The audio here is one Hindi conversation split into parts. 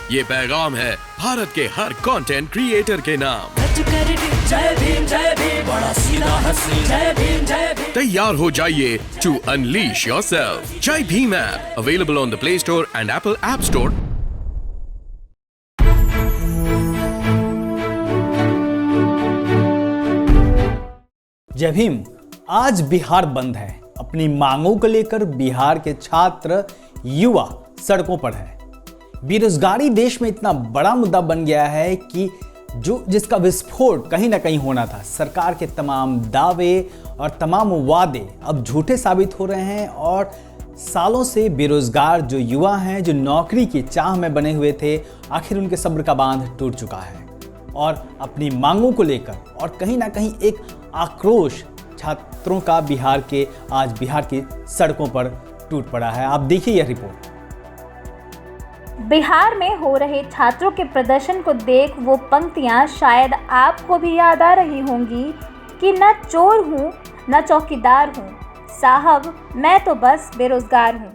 ये पैगाम है भारत के हर कंटेंट क्रिएटर के नाम। जय भीम बड़ा सीधा हंसी, जय भीम। तैयार हो जाइए to unleash yourself. Jai Bhim app available on the play store and apple app store. Jai Bhim. आज बिहार बंद है। अपनी मांगों को लेकर बिहार के छात्र युवा सड़कों पर है। बेरोजगारी देश में इतना बड़ा मुद्दा बन गया है कि जिसका विस्फोट कहीं ना कहीं होना था। सरकार के तमाम दावे और तमाम वादे अब झूठे साबित हो रहे हैं और सालों से बेरोजगार जो युवा हैं, जो नौकरी की चाह में बने हुए थे, आखिर उनके सब्र का बांध टूट चुका है और अपनी मांगों को लेकर और कहीं ना कहीं एक आक्रोश छात्रों का आज बिहार की सड़कों पर टूट पड़ा है। आप देखिए यह रिपोर्ट। बिहार में हो रहे छात्रों के प्रदर्शन को देख वो पंक्तियां शायद आपको भी याद आ रही होंगी कि न चोर हूँ न चौकीदार हूँ, साहब मैं तो बस बेरोजगार हूँ।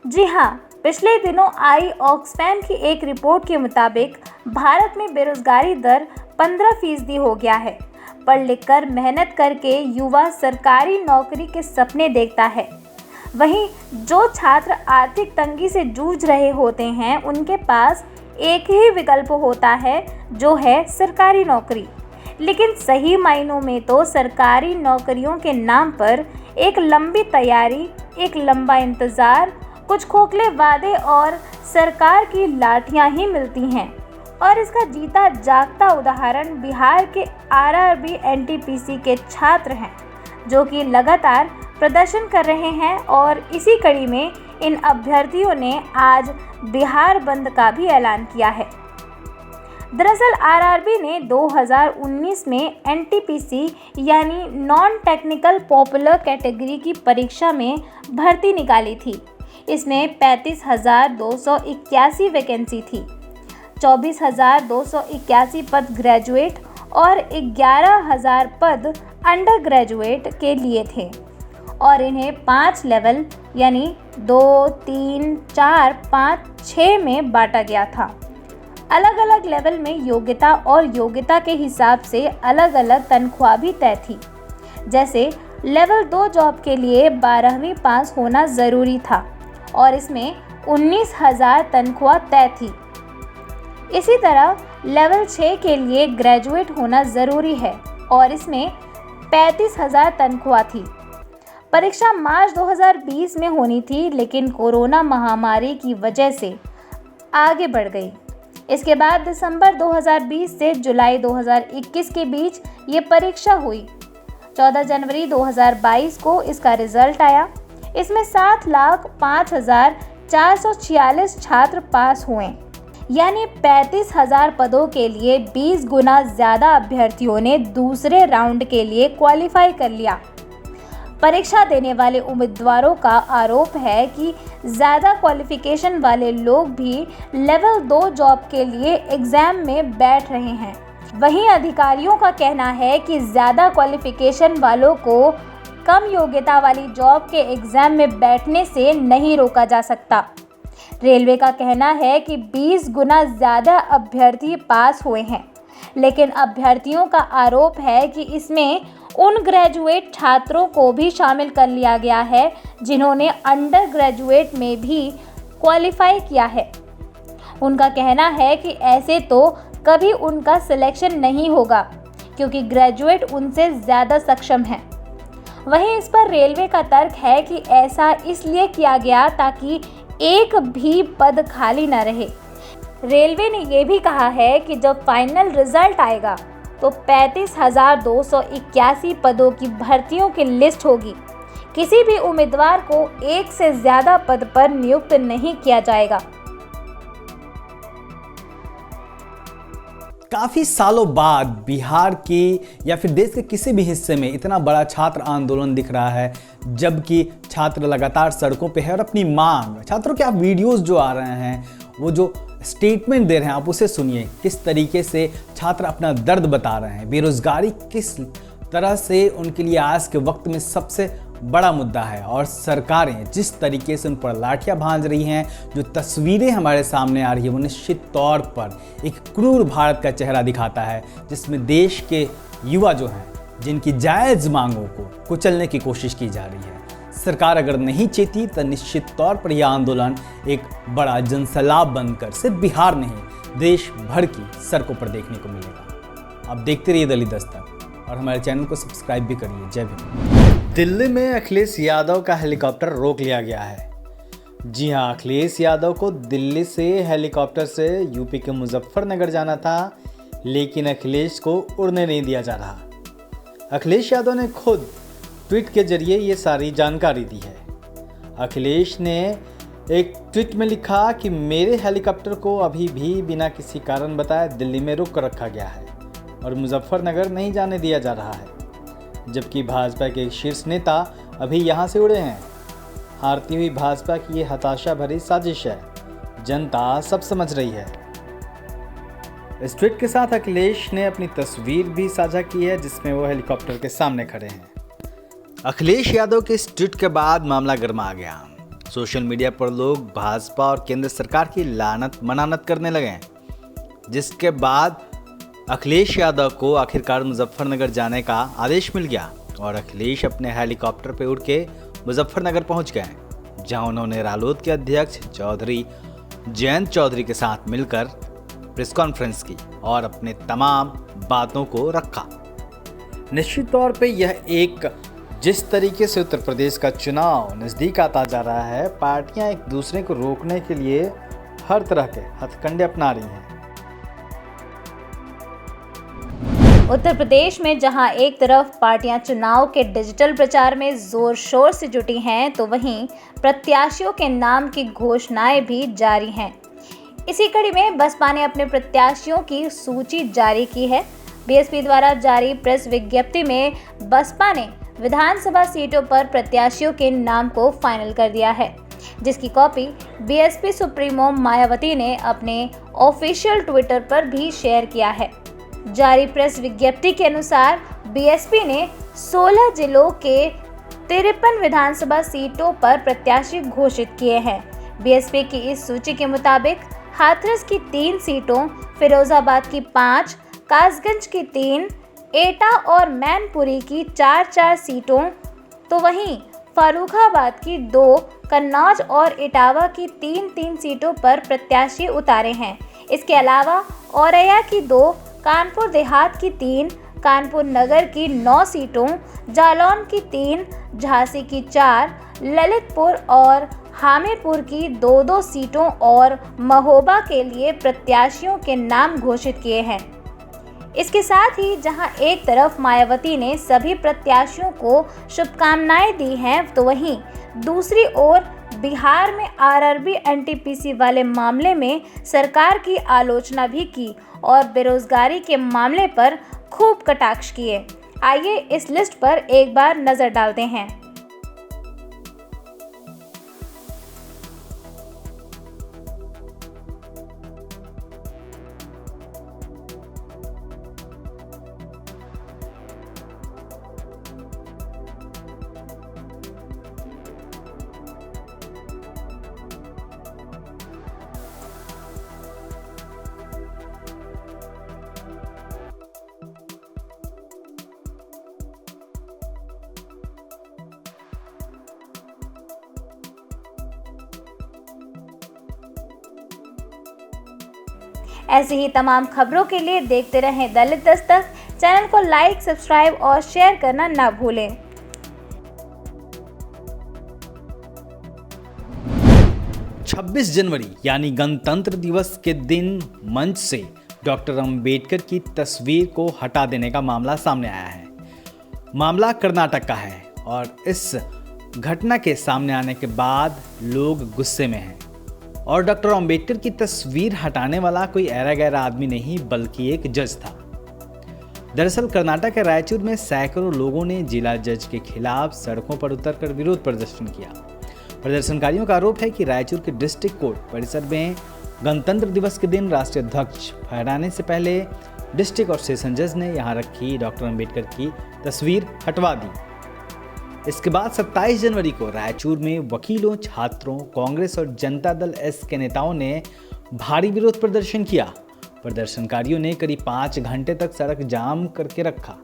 जी हाँ, पिछले दिनों आई ऑक्सफैम की एक रिपोर्ट के मुताबिक भारत में बेरोजगारी दर 15% हो गया है। पढ़ लिख कर मेहनत करके युवा सरकारी नौकरी के सपने देखता है। वहीं जो छात्र आर्थिक तंगी से जूझ रहे होते हैं, उनके पास एक ही विकल्प होता है, जो है सरकारी नौकरी। लेकिन सही मायनों में तो सरकारी नौकरियों के नाम पर एक लंबी तैयारी, एक लंबा इंतज़ार, कुछ खोखले वादे और सरकार की लाठियां ही मिलती हैं। और इसका जीता जागता उदाहरण बिहार के आरआरबी एनटीपीसी के छात्र हैं, जो कि लगातार प्रदर्शन कर रहे हैं। और इसी कड़ी में इन अभ्यर्थियों ने आज बिहार बंद का भी ऐलान किया है। दरअसल आरआरबी ने 2019 में एनटीपीसी यानी नॉन टेक्निकल पॉपुलर कैटेगरी की परीक्षा में भर्ती निकाली थी। इसमें 35,281 वैकेंसी थी। 24,281 पद ग्रेजुएट और 11,000 पद अंडर ग्रेजुएट के लिए थे और इन्हें 5 लेवल यानी 2, 3, 4, 5, 6 में बांटा गया था। अलग अलग लेवल में योग्यता और योग्यता के हिसाब से अलग अलग तनख्वाह भी तय थी। जैसे लेवल 2 जॉब के लिए 12वीं पास होना ज़रूरी था और इसमें 19,000 तनख्वाह तय थी। इसी तरह लेवल 6 के लिए ग्रेजुएट होना ज़रूरी है और इसमें 35,000 तनख्वाह थी। परीक्षा मार्च 2020 में होनी थी, लेकिन कोरोना महामारी की वजह से आगे बढ़ गई। इसके बाद दिसंबर 2020 से जुलाई 2021 के बीच ये परीक्षा हुई। 14 जनवरी 2022 को इसका रिजल्ट आया। इसमें 7,05,446 छात्र पास हुए, यानी 35,000 पदों के लिए 20 गुना ज़्यादा अभ्यर्थियों ने दूसरे राउंड के लिए क्वालिफाई कर लिया। परीक्षा देने वाले उम्मीदवारों का आरोप है कि ज़्यादा क्वालिफिकेशन वाले लोग भी लेवल 2 जॉब के लिए एग्ज़ाम में बैठ रहे हैं। वहीं अधिकारियों का कहना है कि ज़्यादा क्वालिफिकेशन वालों को कम योग्यता वाली जॉब के एग्ज़ाम में बैठने से नहीं रोका जा सकता। रेलवे का कहना है कि 20 गुना ज़्यादा अभ्यर्थी पास हुए हैं, लेकिन अभ्यर्थियों का आरोप है कि इसमें उन ग्रेजुएट छात्रों को भी शामिल कर लिया गया है जिन्होंने अंडर ग्रेजुएट में भी क्वालिफाई किया है। उनका कहना है कि ऐसे तो कभी उनका सिलेक्शन नहीं होगा, क्योंकि ग्रेजुएट उनसे ज़्यादा सक्षम हैं। वहीं इस पर रेलवे का तर्क है कि ऐसा इसलिए किया गया ताकि एक भी पद खाली न रहे। रेलवे ने यह भी कहा है कि जब फाइनल रिजल्ट आएगा तो 35,281 पदों की भर्तियों की लिस्ट होगी। किसी भी उम्मीदवार को एक से ज़्यादा पद पर नियुक्त नहीं किया जाएगा। काफ़ी सालों बाद बिहार की या फिर देश के किसी भी हिस्से में इतना बड़ा छात्र आंदोलन दिख रहा है, जबकि छात्र लगातार सड़कों पे है और अपनी मांग, छात्रों के आप वीडियोस जो आ रहे हैं, वो जो स्टेटमेंट दे रहे हैं, आप उसे सुनिए। किस तरीके से छात्र अपना दर्द बता रहे हैं, बेरोजगारी किस तरह से उनके लिए आज के वक्त में सबसे बड़ा मुद्दा है और सरकारें जिस तरीके से उन पर लाठियां भांज रही हैं, जो तस्वीरें हमारे सामने आ रही है, वो निश्चित तौर पर एक क्रूर भारत का चेहरा दिखाता है, जिसमें देश के युवा जो हैं, जिनकी जायज़ मांगों को कुचलने की कोशिश की जा रही है। सरकार अगर नहीं चेती तो निश्चित तौर पर यह आंदोलन एक बड़ा जनसैलाब बनकर सिर्फ बिहार नहीं, देश भर की सड़कों पर देखने को मिलेगा। आप देखते रहिए दलित दस्तक और हमारे चैनल को सब्सक्राइब भी करिए। जय भीम। दिल्ली में अखिलेश यादव का हेलीकॉप्टर रोक लिया गया है। जी हाँ, अखिलेश यादव को दिल्ली से हेलीकॉप्टर से यूपी के मुजफ्फरनगर जाना था, लेकिन अखिलेश को उड़ने नहीं दिया जा रहा। अखिलेश यादव ने खुद ट्वीट के जरिए ये सारी जानकारी दी है। अखिलेश ने एक ट्वीट में लिखा कि मेरे हेलीकॉप्टर को अभी भी बिना किसी कारण बताए दिल्ली में रोक कर रखा गया है और मुजफ्फरनगर नहीं जाने दिया जा रहा है, जबकि भाजपा के एक शीर्ष नेता अभी यहाँ से उड़े हैं। हारती हुई भाजपा की ये हताशा भरी साजिश है, जनता सब समझ रही है। इस ट्वीट के साथ अखिलेश ने अपनी तस्वीर भी साझा की है, जिसमें वो हेलीकॉप्टर के सामने खड़े हैं। अखिलेश यादव के इस ट्वीट के बाद मामला गर्मा गया। सोशल मीडिया पर लोग भाजपा और केंद्र सरकार की लानत मनानत करने लगे, जिसके बाद अखिलेश यादव को आखिरकार मुजफ्फरनगर जाने का आदेश मिल गया और अखिलेश अपने हेलीकॉप्टर पर उड़ के मुजफ्फरनगर पहुंच गए, जहां उन्होंने रालोद के अध्यक्ष चौधरी जयंत चौधरी के साथ मिलकर प्रेस कॉन्फ्रेंस की और अपने तमाम बातों को रखा। निश्चित तौर पे यह एक जिस तरीके से उत्तर प्रदेश का चुनाव नज़दीक आता जा रहा है, पार्टियां एक दूसरे को रोकने के लिए हर तरह के हथकंडे अपना रही हैं। उत्तर प्रदेश में जहां एक तरफ पार्टियां चुनाव के डिजिटल प्रचार में जोर शोर से जुटी हैं, तो वहीं प्रत्याशियों के नाम की घोषणाएं भी जारी हैं। इसी कड़ी में बसपा ने अपने प्रत्याशियों की सूची जारी की है। बीएसपी द्वारा जारी प्रेस विज्ञप्ति में बसपा ने विधानसभा सीटों पर प्रत्याशियों के नाम को फाइनल कर दिया है, जिसकी कॉपी बीएसपी सुप्रीमो मायावती ने अपने ऑफिशियल ट्विटर पर भी शेयर किया है। जारी प्रेस विज्ञप्ति के अनुसार बीएसपी ने 16 जिलों के 53 विधानसभा सीटों पर प्रत्याशी घोषित किए हैं। बीएसपी की इस सूची के मुताबिक हाथरस की 3 सीटों, फिरोजाबाद की 5, कासगंज की 3, एटा और मैनपुरी की 4-4 सीटों, तो वहीं फर्रुखाबाद की 2, कन्नौज और इटावा की 3-3 सीटों पर प्रत्याशी उतारे हैं। इसके अलावा औरैया की 2, कानपुर देहात की 3, कानपुर नगर की 9 सीटों, जालौन की 3, झांसी की 4, ललितपुर और हामिरपुर की 2-2 सीटों और महोबा के लिए प्रत्याशियों के नाम घोषित किए हैं। इसके साथ ही जहां एक तरफ मायावती ने सभी प्रत्याशियों को शुभकामनाएं दी हैं, तो वहीं दूसरी ओर बिहार में आरआरबी एनटीपीसी वाले मामले में सरकार की आलोचना भी की और बेरोजगारी के मामले पर खूब कटाक्ष किए। आइए इस लिस्ट पर एक बार नजर डालते हैं। ऐसी ही तमाम खबरों के लिए देखते रहें दलित दस्तक। चैनल को लाइक, सब्सक्राइब और शेयर करना ना भूलें। 26 जनवरी यानी गणतंत्र दिवस के दिन मंच से डॉक्टर अंबेडकर की तस्वीर को हटा देने का मामला सामने आया है। मामला कर्नाटक का है और इस घटना के सामने आने के बाद लोग गुस्से में हैं और डॉक्टर अंबेडकर की तस्वीर हटाने वाला कोई ऐरा गैरा आदमी नहीं बल्कि एक जज था। दरअसल कर्नाटक के रायचूर में सैकड़ों लोगों ने जिला जज के खिलाफ सड़कों पर उतरकर विरोध प्रदर्शन किया। प्रदर्शनकारियों का आरोप है कि रायचूर के डिस्ट्रिक्ट कोर्ट परिसर में गणतंत्र दिवस के दिन राष्ट्रीय ध्वज फहराने से पहले डिस्ट्रिक्ट और सेशन जज ने यहां रखी डॉक्टर अंबेडकर की तस्वीर हटवा दी। इसके बाद 27 जनवरी को रायचूर में वकीलों, छात्रों, कांग्रेस और जनता दल एस के नेताओं ने भारी विरोध प्रदर्शन किया। प्रदर्शनकारियों ने करीब 5 घंटे तक सड़क जाम करके रखा।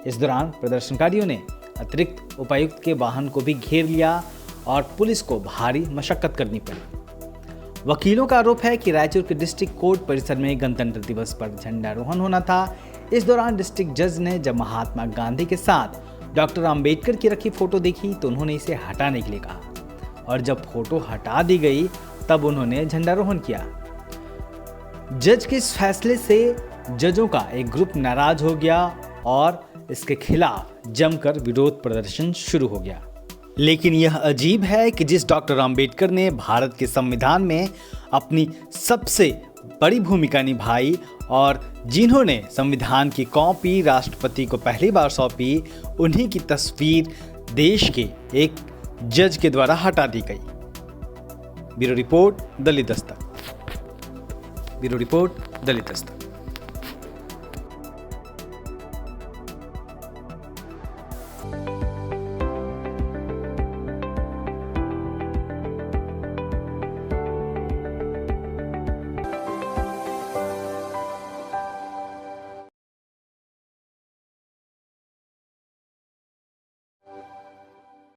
इस दौरान प्रदर्शनकारियों ने अतिरिक्त उपायुक्त के वाहन को भी घेर लिया और पुलिस को भारी मशक्कत करनी पड़ी। वकीलों का आरोप है कि रायचूर के डिस्ट्रिक्ट कोर्ट परिसर में गणतंत्र दिवस पर झंडारोहण होना था। इस दौरान डिस्ट्रिक्ट जज ने जब महात्मा गांधी के साथ डॉक्टर अंबेडकर की रखी फोटो देखी तो उन्होंने इसे हटाने के लिए कहा और जब फोटो हटा दी गई तब उन्होंने झंडारोहण किया। जज के इस फैसले से जजों का एक ग्रुप नाराज हो गया और इसके खिलाफ जमकर विरोध प्रदर्शन शुरू हो गया। लेकिन यह अजीब है कि जिस डॉक्टर अंबेडकर ने भारत के संविधान में अपनी सबसे बड़ी भूमिका निभाई और जिन्होंने संविधान की कॉपी राष्ट्रपति को पहली बार सौंपी, उन्हीं की तस्वीर देश के एक जज के द्वारा हटा दी गई। Bureau report, Delhi Dastak.